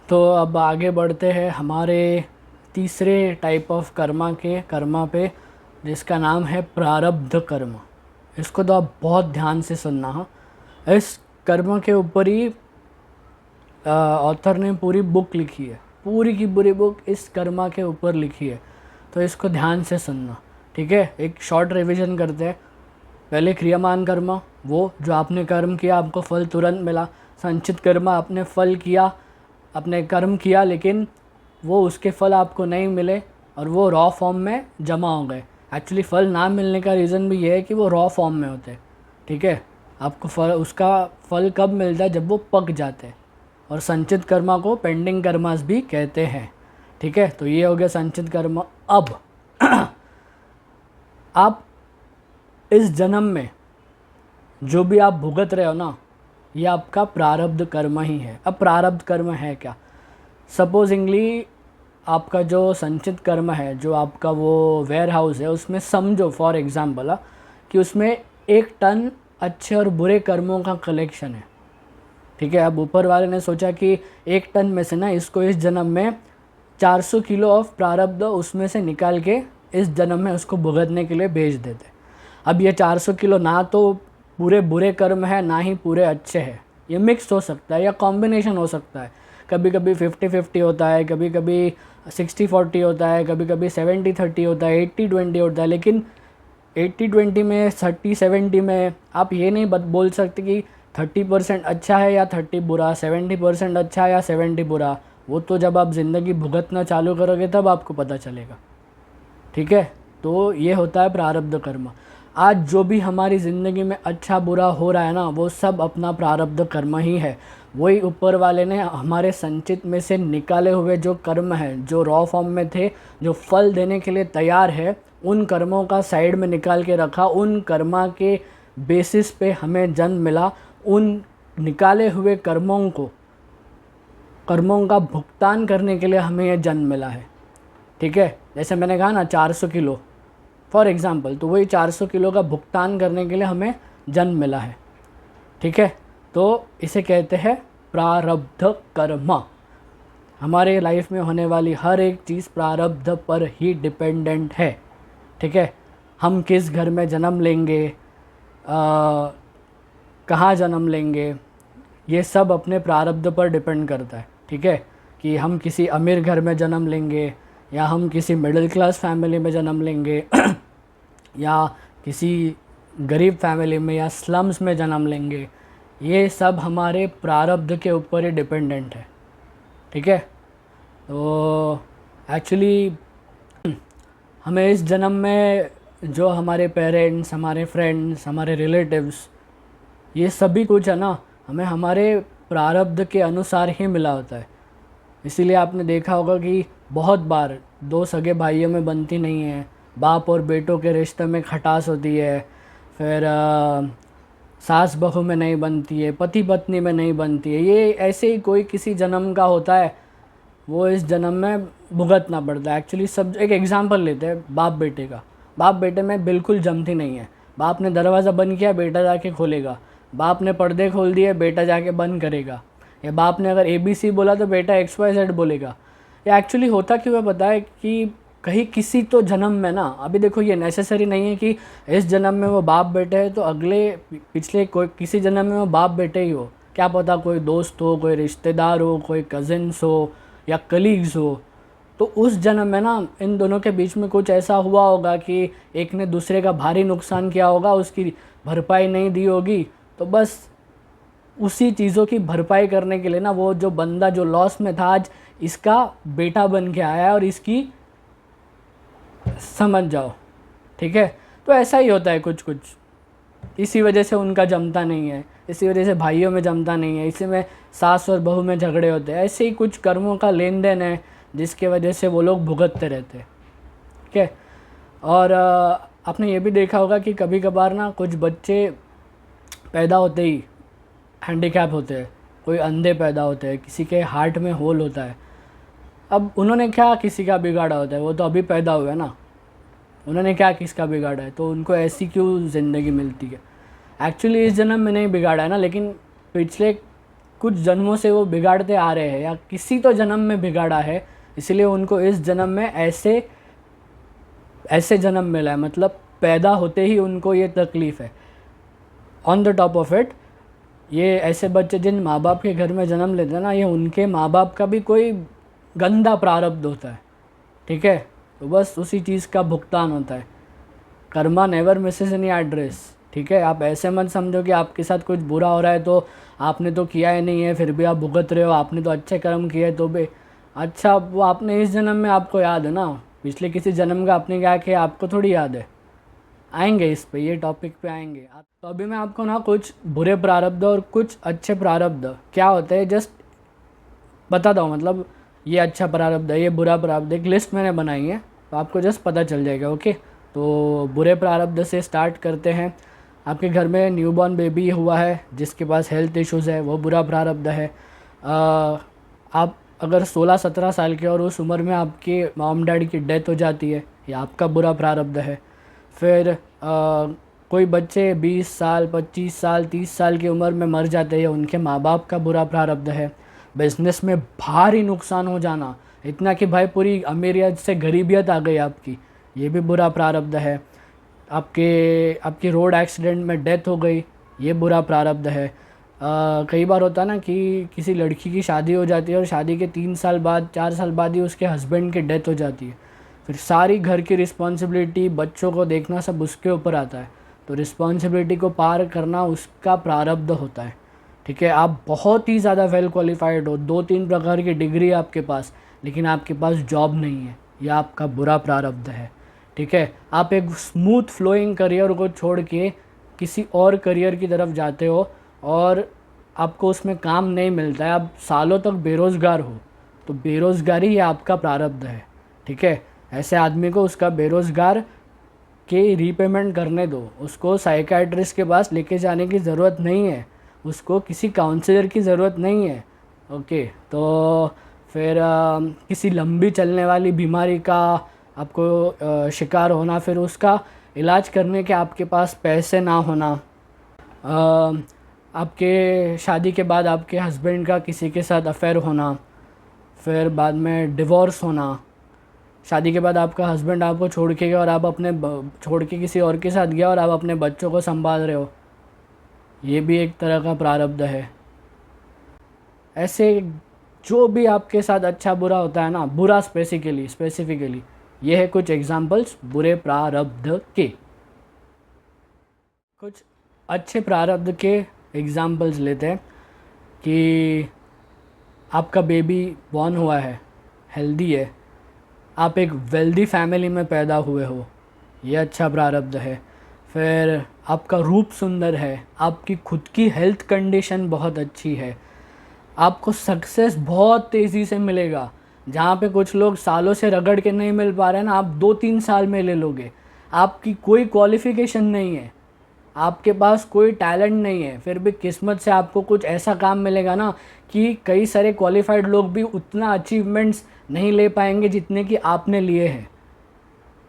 तो अब आगे बढ़ते हैं हमारे तीसरे टाइप ऑफ कर्मा पे, जिसका नाम है प्रारब्ध कर्म। इसको तो आप बहुत ध्यान से सुनना। हाँ, इस कर्म के ऊपर ही ऑथर ने पूरी बुक लिखी है, पूरी की पूरी बुक इस कर्मा के ऊपर लिखी है, तो इसको ध्यान से सुनना। ठीक है, एक शॉर्ट रिवीजन करते हैं। पहले क्रियामान कर्म, वो जो आपने कर्म किया आपको फल तुरंत मिला। संचित कर्म, आपने फल किया, आपने कर्म किया लेकिन वो उसके फल आपको नहीं मिले और वो रॉ फॉर्म में जमा हो गए। एक्चुअली फल ना मिलने का रीज़न भी ये है कि वो रॉ फॉर्म में होते हैं। ठीक है, आपको फल, उसका फल कब मिलता है? जब वो पक जाते हैं। और संचित कर्मा को पेंडिंग कर्मास भी कहते हैं। ठीक है, तो ये हो गया संचित कर्म। अब आप इस जन्म में जो भी आप भुगत रहे हो ना, ये आपका प्रारब्ध कर्म ही है। अब प्रारब्ध कर्म है क्या? सपोजिंगली आपका जो संचित कर्म है, जो आपका वो वेयर हाउस है, उसमें समझो फॉर एग्ज़ाम्पल कि उसमें 1 टन अच्छे और बुरे कर्मों का कलेक्शन है। ठीक है, अब ऊपर वाले ने सोचा कि 1 टन में से ना इसको इस जन्म में 400 किलो ऑफ प्रारब्ध उसमें से निकाल के इस जन्म में उसको भुगतने के लिए भेज देते। अब ये 400 किलो ना तो पूरे बुरे कर्म है, ना ही पूरे अच्छे हैं। ये मिक्स हो सकता है या कॉम्बिनेशन हो सकता है। कभी कभी 50-50 होता है, कभी कभी 60-40 होता है, कभी कभी 70-30 होता है, 80-20 होता है। लेकिन 80-20 में, 30-70 में आप ये नहीं बोल सकते कि 30% अच्छा है या 30 बुरा, 70% अच्छा है या 70 बुरा। वो तो जब आप ज़िंदगी भुगतना चालू करोगे तब आपको पता चलेगा। ठीक है, तो ये होता है प्रारब्ध कर्म। आज जो भी हमारी ज़िंदगी में अच्छा बुरा हो रहा है ना, वो सब अपना प्रारब्ध कर्म ही है। वही ऊपर वाले ने हमारे संचित में से निकाले हुए जो कर्म है, जो रॉ फॉर्म में थे, जो फल देने के लिए तैयार है, उन कर्मों का साइड में निकाल के रखा। उन कर्मा के बेसिस पे हमें जन्म मिला। उन निकाले हुए कर्मों का भुगतान करने के लिए हमें यह जन्म मिला है। ठीक है, जैसे मैंने कहा ना 400 किलो फॉर एग्ज़ाम्पल, तो वही 400 किलो का भुगतान करने के लिए हमें जन्म मिला है। ठीक है, तो इसे कहते हैं प्रारब्ध कर्म। हमारे लाइफ में होने वाली हर एक चीज़ प्रारब्ध पर ही डिपेंडेंट है। ठीक है, हम किस घर में जन्म लेंगे, कहाँ जन्म लेंगे, ये सब अपने प्रारब्ध पर डिपेंड करता है। ठीक है, कि हम किसी अमीर घर में जन्म लेंगे या हम किसी मिडिल क्लास फैमिली में जन्म लेंगे या किसी गरीब फैमिली में या स्लम्स में जन्म लेंगे, ये सब हमारे प्रारब्ध के ऊपर ही डिपेंडेंट है। ठीक है, तो एक्चुअली हमें इस जन्म में जो हमारे पेरेंट्स, हमारे फ्रेंड्स, हमारे रिलेटिव्स, ये सभी कुछ है ना, हमें हमारे प्रारब्ध के अनुसार ही मिला होता है। इसीलिए आपने देखा होगा कि बहुत बार दो सगे भाइयों में बनती नहीं है, बाप और बेटों के रिश्ते में खटास होती है, फिर सास बहू में नहीं बनती है, पति पत्नी में नहीं बनती है। ये ऐसे ही कोई किसी जन्म का होता है, वो इस जन्म में भुगतना पड़ता है। एक्चुअली सब, एक एग्जांपल लेते हैं बाप बेटे का। बाप बेटे में बिल्कुल जमती नहीं है। बाप ने दरवाज़ा बंद किया, बेटा जाके खोलेगा। बाप ने पर्दे खोल दिए, बेटा जाके बंद करेगा। या बाप ने अगर ABC बोला तो बेटा XYZ बोलेगा। या एक्चुअली होता क्यों है पता है? कि कहीं किसी तो जन्म में ना, अभी देखो ये नेसेसरी नहीं है कि इस जन्म में वो बाप बेटे है तो अगले पिछले कोई किसी जन्म में वो बाप बेटे ही हो। क्या पता कोई दोस्त हो, कोई रिश्तेदार हो, कोई कज़िन्स हो या कलीग्स हो। तो उस जन्म में ना इन दोनों के बीच में कुछ ऐसा हुआ होगा कि एक ने दूसरे का भारी नुकसान किया होगा, उसकी भरपाई नहीं दी होगी। तो बस उसी चीज़ों की भरपाई करने के लिए ना, वो जो बंदा जो लॉस में था आज इसका बेटा बन के आया है और इसकी, समझ जाओ। ठीक है, तो ऐसा ही होता है कुछ कुछ। इसी वजह से उनका जमता नहीं है, इसी वजह से भाइयों में जमता नहीं है, इसी में सास और बहू में झगड़े होते हैं। ऐसे ही कुछ कर्मों का लेन देन है जिसके वजह से वो लोग भुगतते रहते हैं। ठीक है, और आपने ये भी देखा होगा कि कभी कभार ना कुछ बच्चे पैदा होते ही हैंडीकैप होते हैं, कोई अंधे पैदा होते हैं, किसी के हार्ट में होल होता है। अब उन्होंने क्या किसी का बिगाड़ा होता है? वो तो अभी पैदा हुआ है ना, उन्होंने क्या किसका बिगाड़ा है? तो उनको ऐसी क्यों ज़िंदगी मिलती है? एक्चुअली इस जन्म में नहीं बिगाड़ा है ना, लेकिन पिछले कुछ जन्मों से वो बिगाड़ते आ रहे हैं या किसी तो जन्म में बिगाड़ा है, इसलिए उनको इस जन्म में ऐसे ऐसे जन्म मिला है, मतलब पैदा होते ही उनको ये तकलीफ़ है। On the top of it, ये ऐसे बच्चे जिन माँ बाप के घर में जन्म लेते हैं ना, ये उनके माँ बाप का भी कोई गंदा प्रारब्ध होता है, ठीक है। तो बस उसी चीज़ का भुगतान होता है। Karma never Mrs any address, ठीक है। आप ऐसे मत समझो कि आपके साथ कुछ बुरा हो रहा है तो आपने तो किया ही नहीं है फिर भी आप भुगत रहे हो, आपने तो अच्छे कर्म किए तो भी। अच्छा, वो आपने इस जन्म में आपको याद है ना, पिछले किसी जन्म का आपने क्या किया आपको थोड़ी याद है। आएंगे इस पे, ये टॉपिक पे आएंगे। तो अभी मैं आपको ना कुछ बुरे प्रारब्ध और कुछ अच्छे प्रारब्ध क्या होते हैं जस्ट बताता हूँ। मतलब ये अच्छा प्रारब्ध है, ये बुरा प्रारब्ध, एक लिस्ट मैंने बनाई है तो आपको जस्ट पता चल जाएगा। ओके, तो बुरे प्रारब्ध से स्टार्ट करते हैं। आपके घर में न्यूबॉर्न बेबी हुआ है जिसके पास हेल्थ इश्यूज़ है, वो बुरा प्रारब्ध है। आप अगर 16-17 साल के और उस उम्र में आपके मॉम डैडी की डेथ हो जाती है, ये आपका बुरा प्रारब्ध है। फिर कोई बच्चे 20 साल 25 साल 30 साल की उम्र में मर जाते हैं, उनके माँ बाप का बुरा प्रारब्ध है। बिज़नेस में भारी नुकसान हो जाना, इतना कि भाई पूरी अमीरियत से गरीबियत आ गई आपकी, ये भी बुरा प्रारब्ध है। आपकी रोड एक्सीडेंट में डेथ हो गई, ये बुरा प्रारब्ध है। कई बार होता है ना कि किसी लड़की की शादी हो जाती है और शादी के 3 साल बाद 4 साल बाद ही उसके हस्बैंड की डेथ हो जाती है, फिर सारी घर की रिस्पॉन्सिबिलिटी, बच्चों को देखना सब उसके ऊपर आता है। तो रिस्पॉन्सिबिलिटी को पार करना उसका प्रारब्ध होता है, ठीक है। आप बहुत ही ज़्यादा वेल क्वालिफाइड हो, 2-3 प्रकार की डिग्री है आपके पास, लेकिन आपके पास जॉब नहीं है, यह आपका बुरा प्रारब्ध है, ठीक है। आप एक स्मूथ फ्लोइंग करियर को छोड़ के किसी और करियर की तरफ जाते हो और आपको उसमें काम नहीं मिलता है, आप सालों तक बेरोज़गार हो, तो बेरोज़गारी ये आपका प्रारब्ध है, ठीक है। ऐसे आदमी को उसका बेरोज़गार के रीपेमेंट करने दो, उसको साइकियाट्रिस्ट के पास लेके जाने की ज़रूरत नहीं है, उसको किसी काउंसलर की ज़रूरत नहीं है। ओके, तो फिर किसी लंबी चलने वाली बीमारी का आपको शिकार होना, फिर उसका इलाज करने के आपके पास पैसे ना होना, आपके शादी के बाद आपके हस्बैंड का किसी के साथ अफेयर होना, फिर बाद में डिवोर्स होना, शादी के बाद आपका हस्बैंड आपको छोड़ के गया और आप छोड़ के किसी और के साथ गया और आप अपने बच्चों को संभाल रहे हो, ये भी एक तरह का प्रारब्ध है। ऐसे जो भी आपके साथ अच्छा बुरा होता है ना, बुरा स्पेसिफिकली ये है कुछ एग्जांपल्स बुरे प्रारब्ध के। कुछ अच्छे प्रारब्ध के एग्जांपल्स लेते हैं कि आपका बेबी बॉर्न हुआ है, हेल्दी है, आप एक वेल्दी फैमिली में पैदा हुए हो, ये अच्छा प्रारब्ध है। फिर आपका रूप सुंदर है, आपकी खुद की हेल्थ कंडीशन बहुत अच्छी है, आपको सक्सेस बहुत तेज़ी से मिलेगा। जहाँ पे कुछ लोग सालों से रगड़ के नहीं मिल पा रहे हैं ना, आप 2-3 साल में ले लोगे। आपकी कोई क्वालिफ़िकेशन नहीं है, आपके पास कोई टैलेंट नहीं है, फिर भी किस्मत से आपको कुछ ऐसा काम मिलेगा ना कि कई सारे क्वालिफाइड लोग भी उतना अचीवमेंट्स नहीं ले पाएंगे जितने कि आपने लिए हैं,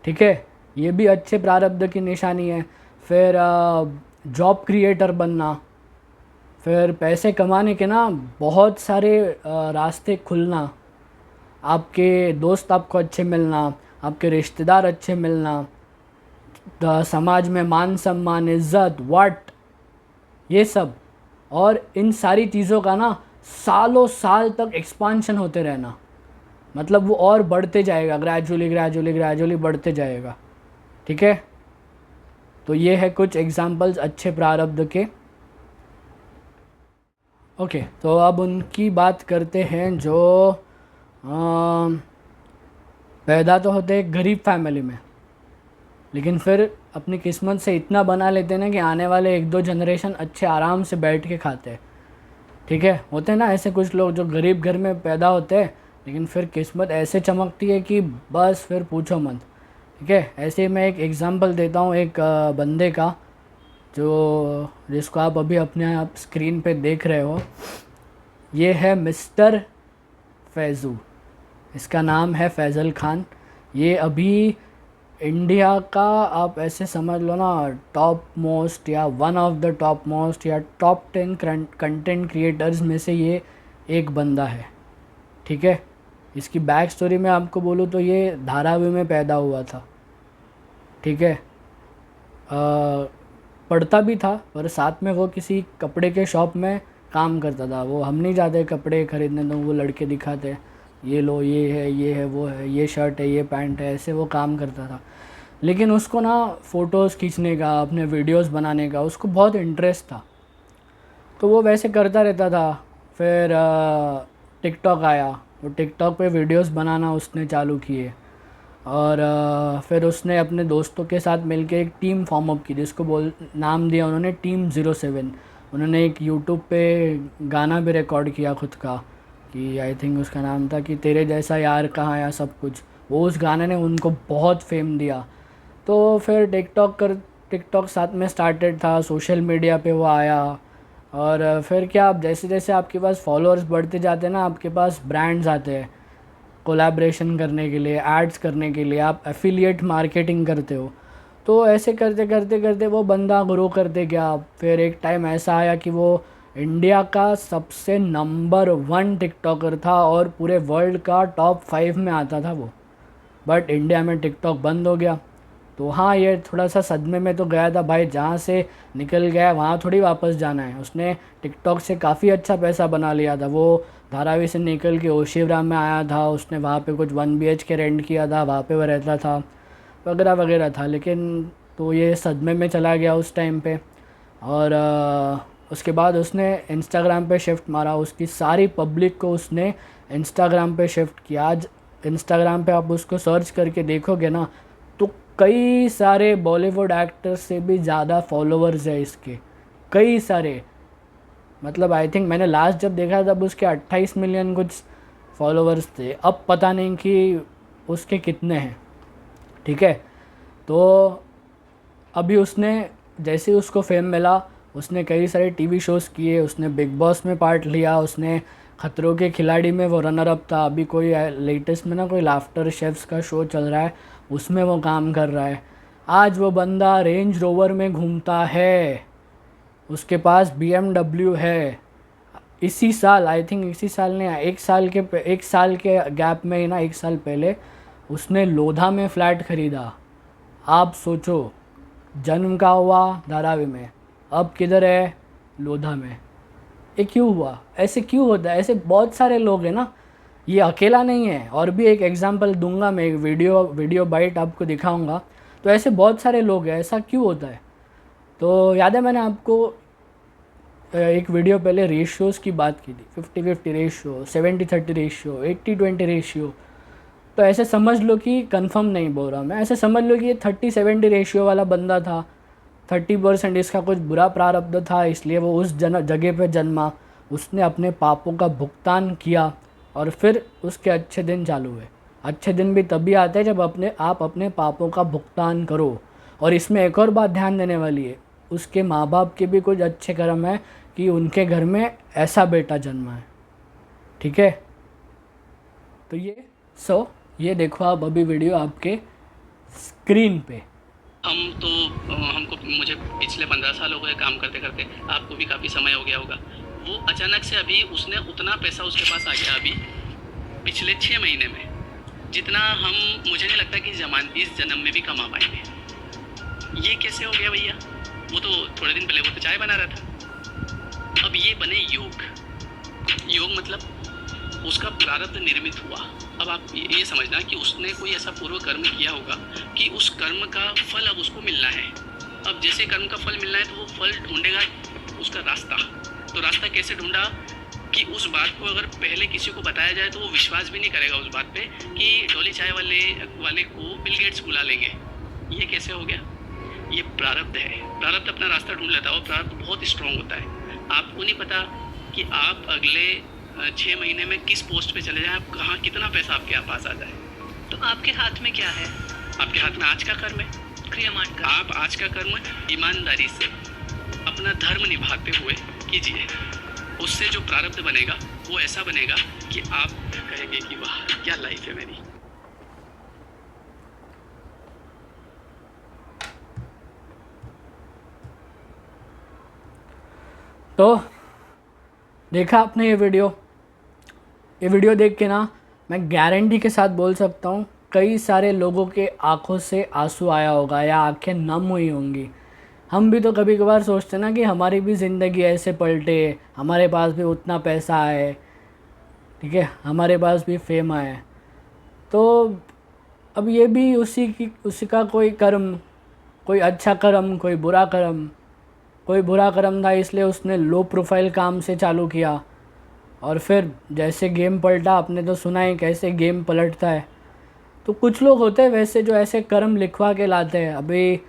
ठीक है। ये भी अच्छे प्रारब्ध की निशानी है। फिर जॉब क्रिएटर बनना, फिर पैसे कमाने के ना बहुत सारे रास्ते खुलना, आपके दोस्त आपको अच्छे मिलना, आपके रिश्तेदार अच्छे मिलना, समाज में मान सम्मान इज़्ज़त ये सब, और इन सारी चीज़ों का ना सालों साल तक एक्सपांशन होते रहना, मतलब वो और बढ़ते जाएगा, ग्रेजुअली बढ़ते जाएगा, ठीक है। तो ये है कुछ एग्जांपल्स अच्छे प्रारब्ध के। ओके, तो अब उनकी बात करते हैं जो पैदा तो होते हैं गरीब फैमिली में, लेकिन फिर अपनी किस्मत से इतना बना लेते हैं ना कि आने वाले 1-2 जनरेशन अच्छे आराम से बैठ के खाते हैं, ठीक है। होते हैं ना ऐसे कुछ लोग जो गरीब घर में पैदा होते हैं, लेकिन फिर किस्मत ऐसे चमकती है कि बस फिर पूछो मत, ठीक है। ऐसे ही मैं एक एग्ज़ाम्पल देता हूँ एक बंदे का, जिसको आप अभी अपने आप स्क्रीन पे देख रहे हो। ये है मिस्टर फैज़ू, इसका नाम है फैज़ल खान। ये अभी इंडिया का आप ऐसे समझ लो ना, टॉप मोस्ट या one of the top most या टॉप 10 कंटेंट क्रिएटर्स में से ये एक बंदा है। ठीक है, इसकी बैक स्टोरी मैं आपको बोलूँ तो ये धारावी में पैदा हुआ था। ठीक है, पढ़ता भी था पर साथ में वो किसी कपड़े के शॉप में काम करता था। वो हम नहीं जाते कपड़े खरीदने तो वो लड़के दिखाते, ये लो, ये है वो है, ये शर्ट है, ये पैंट है, ऐसे वो काम करता था। लेकिन उसको ना फ़ोटोज़ खींचने का, अपने वीडियोस बनाने का उसको बहुत इंटरेस्ट था, तो वो वैसे करता रहता था। फिर टिकटॉक आया, तो टिकटॉक पे वीडियोस बनाना उसने चालू किए। और फिर उसने अपने दोस्तों के साथ मिलके एक टीम फॉर्म अप की, जिसको नाम दिया उन्होंने टीम 07। उन्होंने एक यूट्यूब पे गाना भी रिकॉर्ड किया खुद का, कि आई थिंक उसका नाम था कि तेरे जैसा यार कहाँ, या सब कुछ। वो उस गाने ने उनको बहुत फेम दिया। तो फिर टिकटॉक साथ में स्टार्टेड था, सोशल मीडिया पे वो आया। और फिर क्या, आप जैसे जैसे आपके पास फॉलोअर्स बढ़ते जाते हैं ना, आपके पास ब्रांड्स आते हैं कोलैबोरेशन करने के लिए, एड्स करने के लिए, आप एफिलिएट मार्केटिंग करते हो। तो ऐसे करते करते करते वो बंदा ग्रो करते गया। फिर एक टाइम ऐसा आया कि वो इंडिया का सबसे नंबर 1 टिकटॉकर था और पूरे वर्ल्ड का टॉप 5 में आता था वो। बट इंडिया में टिकटॉक बंद हो गया। तो हाँ, ये थोड़ा सा सदमे में तो गया था भाई, जहाँ से निकल गया वहाँ थोड़ी वापस जाना है। उसने टिकटॉक से काफ़ी अच्छा पैसा बना लिया था। वो धारावी से निकल के ओशिवरा में आया था, उसने वहाँ पे कुछ 1 BHK रेंट किया था, वहाँ पे वो रहता था, वगैरह वगैरह था। लेकिन तो ये सदमे में चला गया उस टाइम पे। और उसके बाद उसने इंस्टाग्राम पे शिफ्ट मारा, उसकी सारी पब्लिक को उसने इंस्टाग्राम पे शिफ्ट किया। आज इंस्टाग्राम पे आप उसको सर्च करके देखोगे ना, तो कई सारे बॉलीवुड एक्टर्स से भी ज़्यादा फॉलोअर्स है इसके, कई सारे। मतलब आई थिंक मैंने लास्ट जब देखा तब उसके 28 मिलियन कुछ फॉलोअर्स थे। अब पता नहीं कि उसके कितने हैं। ठीक है, तो अभी उसने, जैसे ही उसको फेम मिला, उसने कई सारे टीवी शोज़ किए, उसने बिग बॉस में पार्ट लिया, उसने खतरों के खिलाड़ी में वो रनर अप था। अभी कोई लेटेस्ट में ना कोई लाफ्टर शेफ्स का शो चल रहा है, उसमें वो काम कर रहा है। आज वो बंदा रेंज रोवर में घूमता है, उसके पास BMW है। इसी साल, आई थिंक इसी साल ने, एक साल के गैप में ही ना, एक साल पहले उसने लोधा में फ्लैट ख़रीदा। आप सोचो, जन्म का हुआ धारावी में, अब किधर है, लोधा में। ये क्यों हुआ, ऐसे क्यों होता है? ऐसे बहुत सारे लोग हैं ना, ये अकेला नहीं है। और भी एक एग्जांपल दूंगा मैं, एक वीडियो बाइट आपको दिखाऊंगा। तो ऐसे बहुत सारे लोग हैं, ऐसा क्यों होता है? तो याद है मैंने आपको एक वीडियो पहले रेशियोज़ की बात की थी, 50-50 रेशियो, 70-30 रेशियो, 80-20 रेशियो। तो ऐसे समझ लो कि कंफर्म नहीं बोल रहा मैं, ऐसे समझ लो कि ये 30-70 रेशियो वाला बंदा था। 30% इसका कुछ बुरा प्रारब्ध था, इसलिए वो उस जगह पे जन्मा। उसने अपने पापों का भुगतान किया और फिर उसके अच्छे दिन चालू हुए। अच्छे दिन भी तभी आते हैं जब आप अपने पापों का भुगतान करो। और इसमें एक और बात ध्यान देने वाली है, उसके माँ बाप के भी कुछ अच्छे कर्म है कि उनके घर में ऐसा बेटा जन्मा है। ठीक है, तो ये देखो आप अभी वीडियो आपके स्क्रीन पे। मुझे पिछले 15 साल हो गए काम करते करते, आपको भी काफ़ी समय हो गया होगा। वो अचानक से अभी उसने उतना पैसा उसके पास आ गया अभी पिछले 6 महीने में, जितना मुझे नहीं लगता कि इस जन्म में भी कमा पाएंगे। ये कैसे हो गया भैया? वो तो थोड़े दिन पहले वो तो चाय बना रहा था, अब ये बने योग मतलब उसका प्रारब्ध निर्मित हुआ। अब आप ये समझना कि उसने कोई ऐसा पूर्व कर्म किया होगा कि उस कर्म का फल अब उसको मिलना है। अब जैसे कर्म का फल मिलना है तो वो फल ढूंढेगा उसका रास्ता। तो रास्ता कैसे ढूंढा कि उस बात को अगर पहले किसी को बताया जाए तो वो विश्वास भी नहीं करेगा उस बात पे कि डोली चाय वाले को बिल गेट्स बुला लेंगे। ये कैसे हो गया? ये प्रारब्ध है। प्रारब्ध अपना रास्ता ढूंढ लेता है और प्रारब्ध बहुत स्ट्रांग होता है। आपको नहीं पता कि आप अगले 6 महीने में किस पोस्ट पे चले जाएं, आप कहाँ कितना पैसा आपके पास आ जाए। तो आपके हाथ में क्या है? आपके हाथ में आज का कर्म है, क्रियामान का। आप आज का कर्म ईमानदारी से अपना धर्म निभाते हुए कीजिए। उससे जो प्रारब्ध बनेगा वो ऐसा बनेगा कि आप कहेंगे कि वाह क्या लाइफ है मेरी। तो देखा आपने ये वीडियो देख के ना मैं गारंटी के साथ बोल सकता हूँ कई सारे लोगों के आंखों से आंसू आया होगा या आंखें नम हुई होंगी। हम भी तो कभी कभार सोचते ना कि हमारी भी ज़िंदगी ऐसे पलटे, हमारे पास भी उतना पैसा आए, ठीक है, हमारे पास भी फेम आए। तो अब ये भी उसी का कोई कर्म, कोई अच्छा कर्म, कोई बुरा कर्म। कोई बुरा कर्म था इसलिए उसने लो प्रोफाइल काम से चालू किया और फिर जैसे गेम पलटा, आपने तो सुना ही कैसे गेम पलटता है। तो कुछ लोग होते हैं वैसे जो ऐसे कर्म लिखवा के लाते हैं। अभी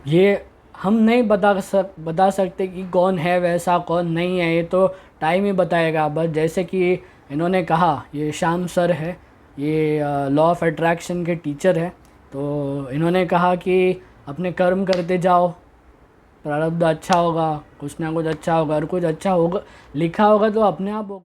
ये हम नहीं बता सकते कि कौन है वैसा कौन नहीं है, ये तो टाइम ही बताएगा। बस जैसे कि इन्होंने कहा, ये श्याम सर है, ये लॉ ऑफ अट्रैक्शन के टीचर है, तो इन्होंने कहा कि अपने कर्म करते जाओ, प्रारब्ध अच्छा होगा, कुछ ना कुछ अच्छा होगा, और कुछ अच्छा होगा लिखा होगा तो अपने आप होगा।